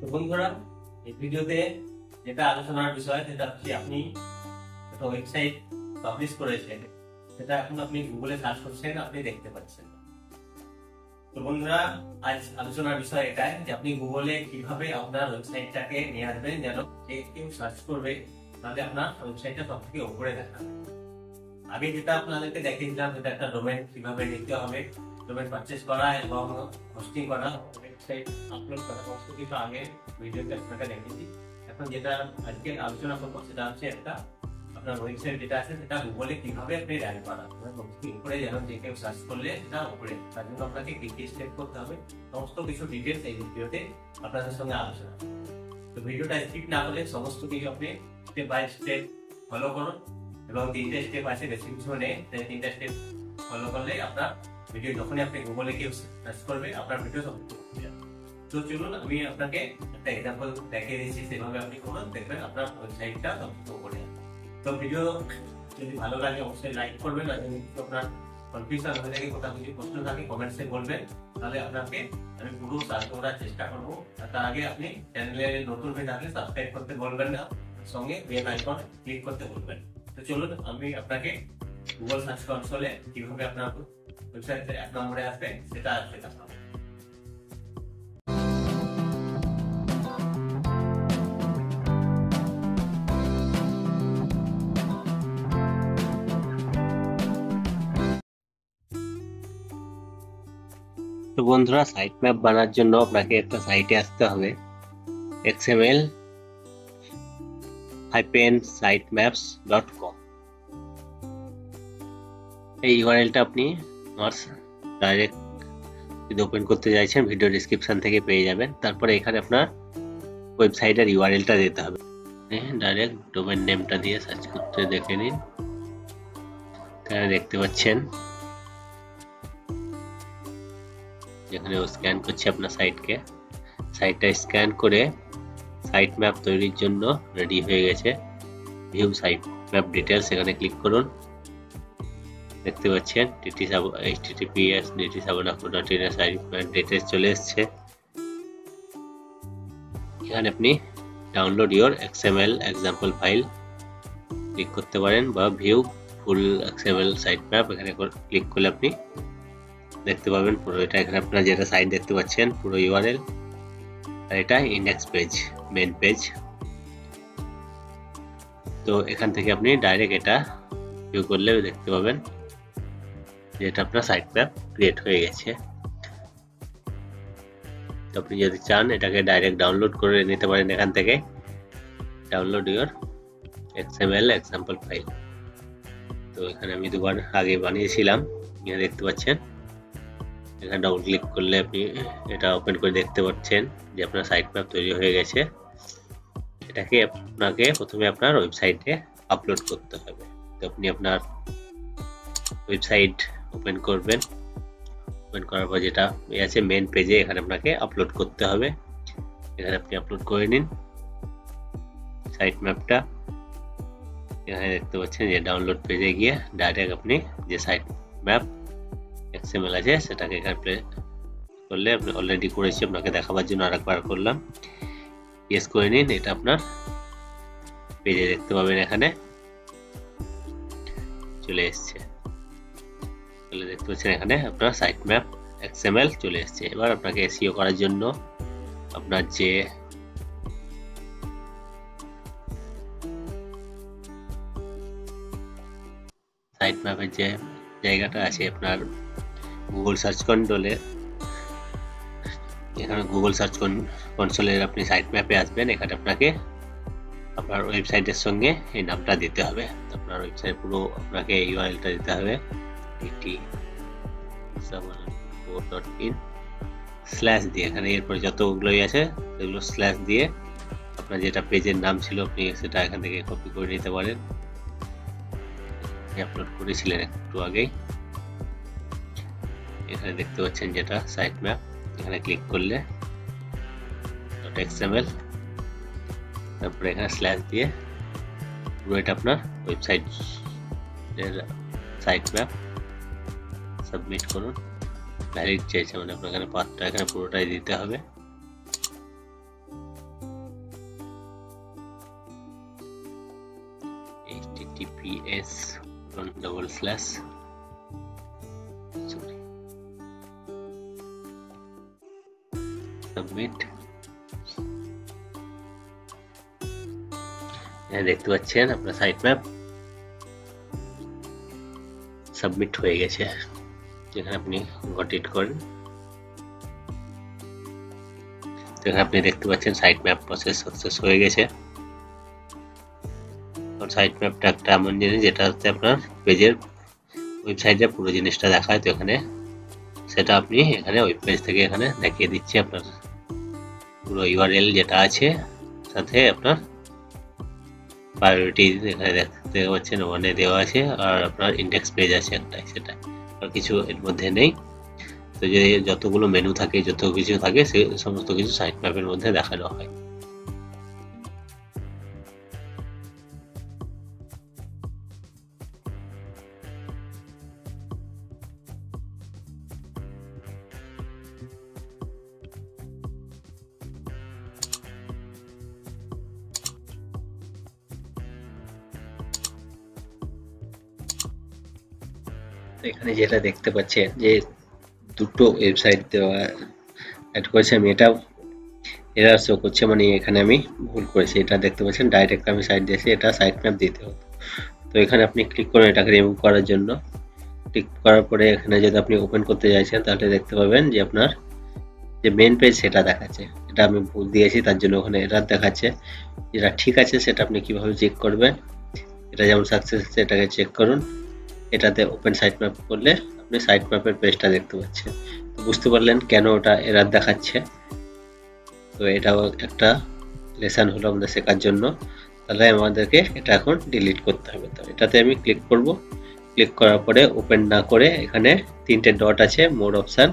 তো বন্ধুরা, এই ভিডিওতে যেটা আলোচনার বিষয় সেটা হচ্ছে আপনি একটা ওয়েবসাইট পাবলিশ করেছেন, সেটা এখন আপনি গুগলে সার্চ করছেন, আপনি দেখতে পাচ্ছেন। তো বন্ধুরা, আজ আলোচনার বিষয় এটাই যে আপনি গুগলে কিভাবে আপনার ওয়েবসাইটটাকে নিয়ে আসবেন যেন কেউ সার্চ করবে তাহলে আপনার ওয়েবসাইটটা সব থেকে উপরে দেখাবে। আগে যেটা আপনাদেরকে দেখিয়েছিলাম সেটা একটা ডোমেন কিভাবে নিতে হবে, ডোমেন পারচেজ করা এবং হোস্টিং করা, ওয়েবসাইট আপলোড করা, সমস্ত কিছু আগে ভিডিওতে আপনাকে দেখিয়েছি। এখন যেটা আজকে আলোচনা করবো সেটা হচ্ছে একটা আপনার ওয়েবসাইট যেটা আছে সেটা গুগলে কিভাবে আপনি র্যাঙ্ক করা, উপরে যেন যে কেউ সার্চ করলে সেটা উপরে, তার জন্য আপনাকে কি কি স্টেপ করতে হবে সমস্ত কিছু ডিটেলস এই ভিডিওতে আপনাদের সঙ্গে আলোচনা। তো ভিডিওটা স্কিপ না করলে সমস্ত কিছু আপনি স্টেপ বাই স্টেপ ফলো করুন এবং তিনটে স্টেপ আছে, বেশি কিছু নেই, তিনটা স্টেপ ফলো করলে আপনার ভিডিও যখনই আপনি গুগলে কেউ সার্চ করবে আপনার ভিডিও সব। তো চলুন আমি আপনাকে একটা এক্সাম্পল দেখিয়ে দিচ্ছি, সেভাবে আপনি করুন, দেখবেন আপনার ওয়েবসাইটটা সবকিছু উপরে। তো ভিডিও যদি ভালো লাগে অবশ্যই লাইক করবেন, আর যদি আপনার কনফিউশন হয়ে থাকে, কোথাও কিছু প্রশ্ন থাকে কমেন্টসে বলবেন, তাহলে আপনাকে আমি পুরো সাহায্য করার চেষ্টা করবো। তার আগে আপনি চ্যানেলে নতুন হয়ে থাকলে সাবস্ক্রাইব করতে বলবেন না, সঙ্গে বেল আইকন ক্লিক করতে বলবেন। তো চলুন আমি আপনাকে গুগল সার্চ কনসোলে কিভাবে আপনার ওয়েবসাইটে 1 নম্বরে আসবে সেটা দেখাবো। তো বন্ধুরা, সাইট ম্যাপ বানানোর জন্য আপনাকে একটা সাইটে আসতে হবে, xml-sitemaps.com। এই ইউআরএলটা আপনি আমার ডাইরেক্ট যদি ওপেন করতে চাইছেন ভিডিও ডেসক্রিপশন থেকে পেয়ে যাবেন। তারপরে এখানে আপনার ওয়েবসাইটের ইউআরএলটা দিতে হবে। ডাইরেক্ট ডোমেন নেমটা দিয়ে সার্চ করতে দেখে নিন, এখানে দেখতে পাচ্ছেন যেখানে ও স্ক্যান করছে আপনার সাইটটা স্ক্যান করে সাইট ম্যাপ তৈরির জন্য রেডি হয়ে গেছে। ভিউ সাইট ম্যাপ ডিটেলস, এখানে ক্লিক করুন। দেখতে পাচ্ছেন https://dsabanaco.in ডিটেলস চলে এসেছে। এখানে আপনি download your XML example file click করতে পারেন, বা view full XML site map, এখানে ক্লিক করলে আপনি দেখতে পাবেন পুরো এটা। এখানে আপনারা যেটা সাইট দেখতে পাচ্ছেন পুরো ইউআরএল, আর এটা ইন্ডেক্স পেজ, মেন পেজ। তো এখান থেকে আপনি ডাইরেক্ট এটা ভিউ করলে দেখতে পাবেন যে এটা আপনার সাইট ম্যাপ ক্রিয়েট হয়ে গেছে। তো আপনি যদি চান এটাকে ডাইরেক্ট ডাউনলোড করে নিতে পারেন এখান থেকে, download your XML example file. তো এখানে আমি দুবার আগে বানিয়েছিলাম, এখানে দেখতে পাচ্ছেন। এখানে ডাবল ক্লিক করলে আপনি এটা ওপেন করে দেখতে পাচ্ছেন যে আপনার সাইট ম্যাপ তৈরি হয়ে গেছে। এটাকে আপনাকে প্রথমে আপনার ওয়েবসাইটে আপলোড করতে হবে। তো আপনি আপনার ওয়েবসাইট ওপেন করবেন, ওপেন করার পর যেটা আছে মেন পেজে, এখানে আপনাকে আপলোড করতে হবে। এখানে আপনি আপলোড করে নিন সাইট ম্যাপটা। এখানে দেখতে পাচ্ছেন যে ডাউনলোড পেজে গিয়ে ডাইরেক্ট আপনি যে সাইট ম্যাপ XML আছে সেটাকে এখানে প্লে করলে, আপনি অলরেডি করেছি আপনাকে দেখাবার জন্য আরেকবার করলাম, ইয়েস করে নিন। এটা আপনার পেজে দেখতে পাবেন, এখানে চলে এসছে। তাহলে দেখতে পাচ্ছেন এখানে আপনার সাইট ম্যাপ XML চলে এসছে। এবার আপনাকে SEO করার জন্য আপনার যে সাইট ম্যাপের যে জায়গাটা আছে আপনার গুগল সার্চ কনসোলে, এখানে গুগল সার্চ কনসোলের আপনি সাইট ম্যাপে আসবেন। এখানে আপনাকে আপনার ওয়েবসাইটের সঙ্গে এই নামটা দিতে হবে। আপনার ওয়েবসাইট পুরো আপনাকে ইউআরএলটা দিতে হবে, tt7.in/ দিয়ে এখানে এরপরে যতগুলোই আছে সেগুলো স্ল্যাশ দিয়ে আপনার যেটা পেজের নাম ছিল আপনি সেটা এখান থেকে কপি করে নিতে পারেন, আপলোড করেছিলেন একটু আগেই। এখানে দেখতে পাচ্ছেন যেটা সাইট ম্যাপ, এখানে ক্লিক করলে .xml, তারপরে এখানে স্ল্যাশ দিয়ে পুরো এটা আপনার ওয়েবসাইট সাইট ম্যাপ সাবমিট করুন। ভ্যালিড চাইছে মানে আপনার এখানে পাথটা এখানে পুরোটাই দিতে হবে। https submit। দেখতে পাচ্ছেন আপনার সাইট ম্যাপ সাবমিট হয়ে গেছে। যেখানে আপনি গট ইট করেন, যেখানে আপনি দেখতে পাচ্ছেন সাইট ম্যাপ প্রসেস সাকসেস হয়ে গেছে। সাইট ম্যাপটা একটা এমন জিনিস যেটা হচ্ছে আপনার পেজের ওয়েবসাইটে পুরো জিনিসটা দেখায়। তো এখানে সেটা আপনি এখানে ওয়েব পেজ থেকে এখানে দেখিয়ে দিচ্ছি আপনার পুরো ইউআরএল যেটা আছে, সাথে আপনার প্রায়োরিটি এখানে দেখতে পাচ্ছেন ওখানে দেওয়া আছে, আর আপনার ইন্ডেক্স পেজ আছে একটা, সেটা আর কিছু এর মধ্যে নেই। তো যে যতগুলো মেনু থাকে, যত কিছু থাকে, সে সমস্ত কিছু সাইট ম্যাপের মধ্যে দেখানো হয়। এখানে যেটা দেখতে পাচ্ছেন যে দুটো ওয়েবসাইট দেওয়া অ্যাড করেছে, আমি এটা এরর শো করছে, মানে এখানে আমি ভুল করেছি। এটা দেখতে পাচ্ছেন ডাইরেক্ট আমি সাইট দিয়েছি, এটা সাইট ম্যাপ দিতে হতো। তো এখানে আপনি ক্লিক করুন এটাকে রিমুভ করার জন্য। ক্লিক করার পরে এখানে যদি আপনি ওপেন করতে চাইছেন তাহলে দেখতে পাবেন যে আপনার যে মেন পেজ সেটা দেখাচ্ছে। এটা আমি ভুল দিয়েছি, তার জন্য ওখানে এরর দেখাচ্ছে। যেটা ঠিক আছে সেটা আপনি কিভাবে চেক করবেন, এটা যেমন সাকসেস আছে এটাকে চেক করুন। এটাতে ওপেন সাইট ম্যাপ করলে আপনি সাইট ম্যাপের পেজটা দেখতে পাচ্ছেন। তো বুঝতে পারলেন কেন ওটা এরর দেখাচ্ছে। তো এটাও একটা লেসন হলো আমাদের শেখার জন্য। তাহলে আমাদেরকে এটা এখন ডিলিট করতে হবে। তো এটাতে আমি ক্লিক করব। ক্লিক করার পরে ওপেন না করে এখানে তিনটে ডট আছে, মোর অপশান,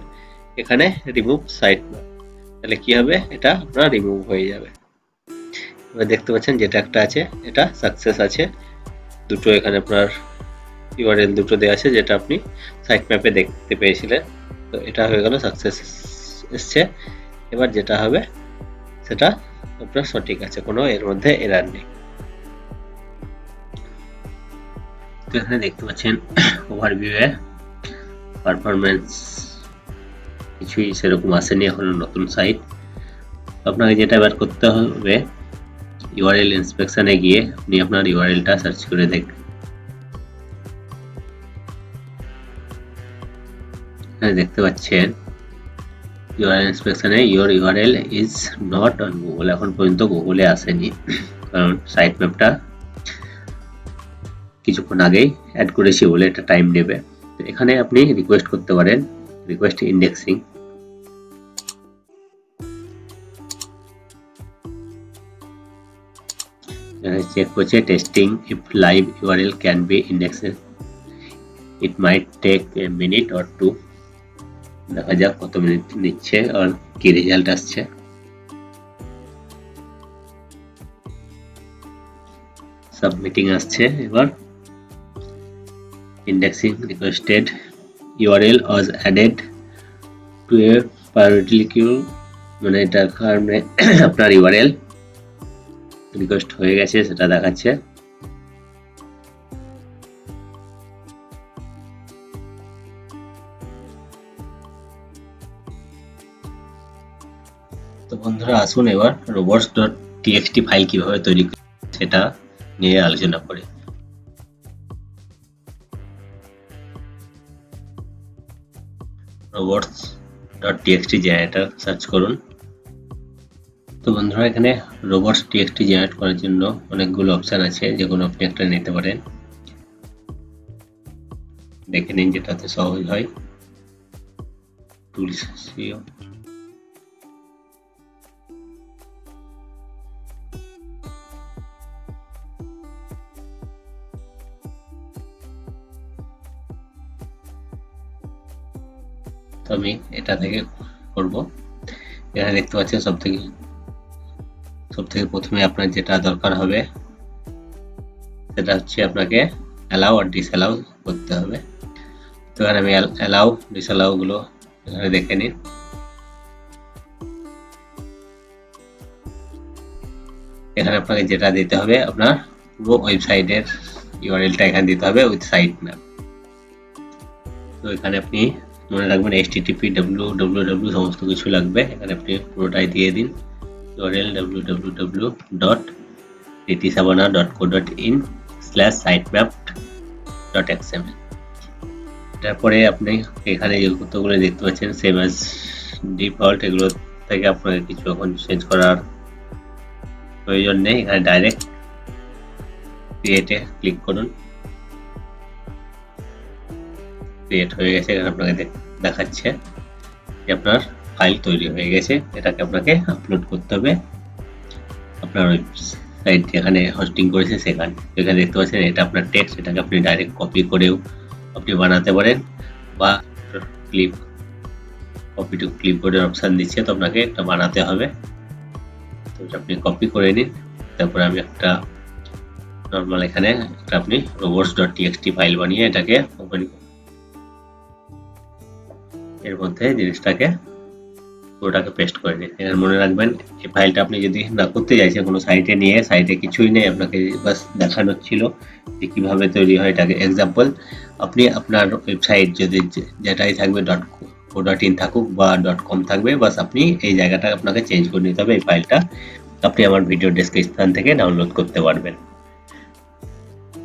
এখানে রিমুভ সাইট ম্যাপ। তাহলে কি হবে, এটা আপনার রিমুভ হয়ে যাবে। এবার দেখতে পাচ্ছেন যেটা একটা আছে এটা সাকসেস আছে। দুটো এখানে আপনার ইউআরএল দুটো দেওয়া আছে যেটা আপনি সাইট ম্যাপে দেখতে পেয়েছিলেন। তো এটা হয়ে গেল সাকসেস এসছে। এবার যেটা হবে সেটা আপনার সঠিক আছে, কোনো এর মধ্যে এরর নেই। তো এখানে দেখতে পাচ্ছেন ওভারভিউ এ পারফরম্যান্স কিছুই সেরকম আসেনি, এখন নতুন সাইট। আপনাকে যেটা এবার করতে হবে, ইউআরএল ইন্সপেকশনে গিয়ে আপনি আপনার ইউআরএলটা সার্চ করে দেখবেন। দেখতে পাচ্ছেন ইউআরএল ইন্সপেকশনে your URL is not on Google, এখন পর্যন্ত গুগলে আসেনি, কারণ সাইট ম্যাপটা কিছুক্ষণ আগেই অ্যাড করেছি বলে এটা টাইম নেবে। তো এখানে আপনি রিকোয়েস্ট করতে পারেন, রিকোয়েস্ট ইন্ডেক্সিং। চেক করছে testing if live URL can be indexed, it might take a minute or two. দেখা যাক কত মিনিট নিচ্ছে আর কি রেজাল্ট আসছে। সাবমিটিং আসছে। এবার indexing requested URL was added to A priority queue, মানে এটার কারণে আপনার ইউআরএল রিকোয়েস্ট হয়ে গেছে সেটা দেখাচ্ছে। তো বন্ধুরা আসুন এবার robots.txt ফাইল কিভাবে তৈরি করি সেটা নিয়ে আলোচনা করি। robots.txt জেনারেটর সার্চ করুন। তো বন্ধুরা এখানে robots.txt জেনারেট করার জন্য অনেকগুলো অপশন আছে, যে কোনো আপনি একটা নিতে পারেন। দেখে নিন যেটাতে সহজ হয়। টুলস তো আমি এটা থেকে করব। এখানে দেখতে পাচ্ছেন সব থেকে প্রথমে আপনার যেটা দরকার হবে সেটা হচ্ছে আপনাকে অ্যালাউ আর ডিসঅ্যালাউ করতে হবে। তো এখানে আমি অ্যালাউ ডিসঅ্যালাউ গুলো এখানে দেখে নিন। এখানে আপনাকে যেটা দিতে হবে আপনার পুরো ওয়েবসাইটের ইউআরএলটা এখানে দিতে হবে উইথ সাইট ম্যাপ। তো এখানে আপনি মনে রাখবেন http www সমস্ত কিছু লাগবে, এখানে আপনি পুরোটাই দিয়ে দিন। URL www.ritisabana.co.in/sitemap.xml। তারপরে আপনি এখানে যে তথ্যগুলো দেখতে পাচ্ছেন সেম অ্যাজ ডিফল্ট, এগুলো থেকে আপনাকে কিছু এখন চেঞ্জ করার প্রয়োজন নেই। এখানে ডাইরেক্ট ক্রিয়েটে ক্লিক করুন। ক্রিয়েট হয়ে গেছে, এখানে আপনাকে দেখাচ্ছে যে আপনার ফাইল তৈরি হয়ে গেছে। এটাকে আপনাকে আপলোড করতে হবে আপনার ওয়েবসাইট যেখানে হোস্টিং করেছে সেখানে। এখানে দেখতে পাচ্ছেন এটা আপনার টেক্সট, এটাকে আপনি ডাইরেক্ট কপি করেও আপনি বানাতে পারেন, বা কপি টু ক্লিপবোর্ডের অপশন দিচ্ছে, তো আপনাকে এটা বানাতে হবে। তো আপনি কপি করে নিন। তারপরে আমি একটা নর্মাল এখানে একটা আপনি robots.txt ফাইল বানিয়ে এটাকে ওপেন করুন। এর মধ্যে জিনিসটাকে পুরোটাকে পেস্ট করে নিন। এখানে মনে রাখবেন এই ফাইলটা আপনি যদি না করতে চাইছেন কোনো সাইটে নিয়ে, সাইটে কিছুই নেই, আপনাকে বাস দেখানো ছিল যে কিভাবে তৈরি হয় এটাকে এক্সাম্পল। আপনি আপনার ওয়েবসাইট যদি যেটাই থাকবে .co.in থাকুক বা .com থাকবে, বাস আপনি এই জায়গাটা আপনাকে চেঞ্জ করে নিতে হবে। এই ফাইলটা আপনি আমার ভিডিও ডেসক্রিপশন থেকে ডাউনলোড করতে পারবেন।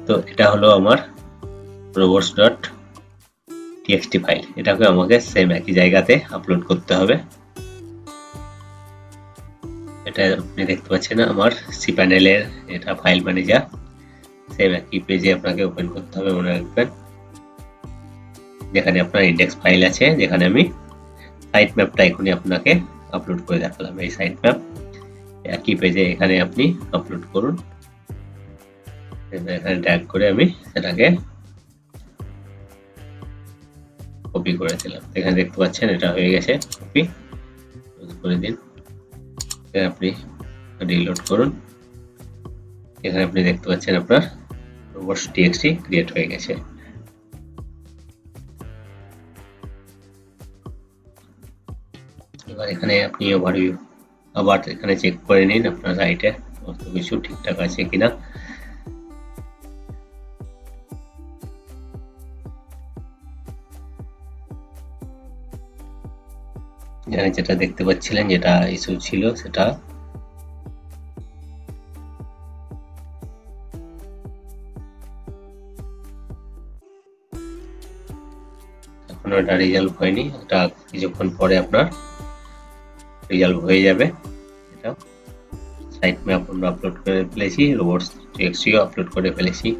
তো এটা হলো আমার robots.txt ফাইল, এটাকে আমাকে সেম একই জায়গাতে আপলোড করতে হবে। এটা আপনি দেখতে পাচ্ছেন আমার সি প্যানেলের এটা ফাইল ম্যানেজার, সেম একই পেজে আপনাকে ওপেন করতে হবে। মনে রাখবেন যেখানে আপনার ইন্ডেক্স ফাইল আছে, যেখানে আমি সাইট ম্যাপটা এখনই আপনাকে আপলোড করে দেখালাম। এই সাইট ম্যাপ একই পেজে এখানে আপনি আপলোড করুন। এখানে ড্র্যাগ করে আমি সেটাকে কপি করেছিলাম, এখানে দেখতে পাচ্ছেন এটা হয়ে গেছে কপি করে দিন। আপনি রিলোড করুন, এখানে আপনি দেখতে পাচ্ছেন আপনার robots.txt ক্রিয়েট হয়ে গেছে। এবার এখানে আপনি ওভারভিউ আবার এখানে চেক করে নিন আপনার সাইটে সমস্ত কিছু ঠিকঠাক আছে কিনা। এখানে যেটা দেখতে পাচ্ছিলেন যেটা ইস্যু ছিল সেটা এখনো এটা রিজলভ হয়নি, এটা কিছুক্ষণ পরে আপনার রিজলভ হয়ে যাবে। এটা সাইট ম্যাপ আমরা আপলোড করে ফেলেছি, robots.txt আপলোড করে ফেলেছি।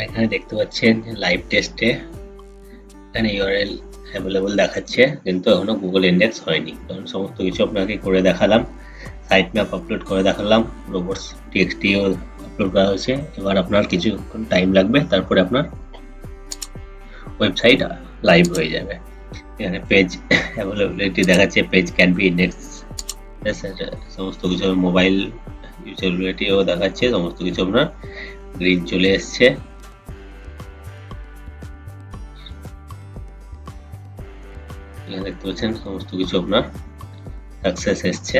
এখানে দেখতে পাচ্ছেন লাইভ টেস্টে এখানে ইউআরএল অ্যাভেলেবল দেখাচ্ছে, কিন্তু এখনো গুগল ইন্ডেক্স হয়নি। কারণ সমস্ত কিছু আপনাকে করে দেখালাম, সাইট ম্যাপ আপলোড করে দেখালাম, robots.txt আপলোড করা হয়েছে। এবার আপনার কিছুক্ষণ টাইম লাগবে, তারপরে আপনার ওয়েবসাইট লাইভ হয়ে যাবে। এখানে পেজ অ্যাভেলেবিলিটি দেখাচ্ছে, পেজ ক্যান বি ইন্ডেক্স, সমস্ত কিছু মোবাইল ইউজেবিলিটিও দেখাচ্ছে, সমস্ত কিছু আপনার গ্রিন চলে এসছে। এখানে দেখতে পাচ্ছেন সমস্ত কিছু আপনার সাকসেস এসছে।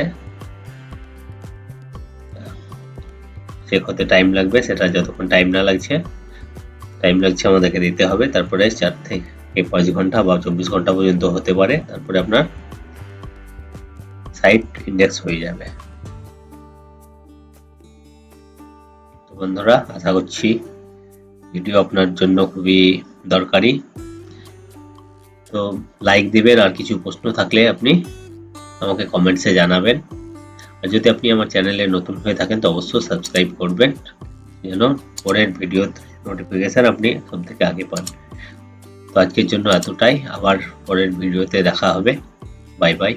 চেক হতে টাইম লাগবে, সেটা যতক্ষণ টাইম লাগছে আমাদেরকে দিতে হবে। তারপরে 4 থেকে 5 ঘন্টা বা 24 ঘন্টা পর্যন্ত হতে পারে, তারপরে আপনার সাইট ইন্ডেক্স হয়ে যাবে। তো বন্ধুরা, আশা করছি ভিডিও আপনার জন্য খুবই দরকারি। তো লাইক দিবেন, আর কিছু প্রশ্ন থাকলে আপনি আমাকে কমেন্টসে জানাবেন। আর যদি আপনি আমার চ্যানেলে নতুন হয়ে থাকেন তো অবশ্যই সাবস্ক্রাইব করবেন, যেন পরের ভিডিও নোটিফিকেশন আপনি সব থেকে আগে পান। তো আজকের জন্য এতটাই, আবার পরের ভিডিওতে দেখা হবে। Bye bye.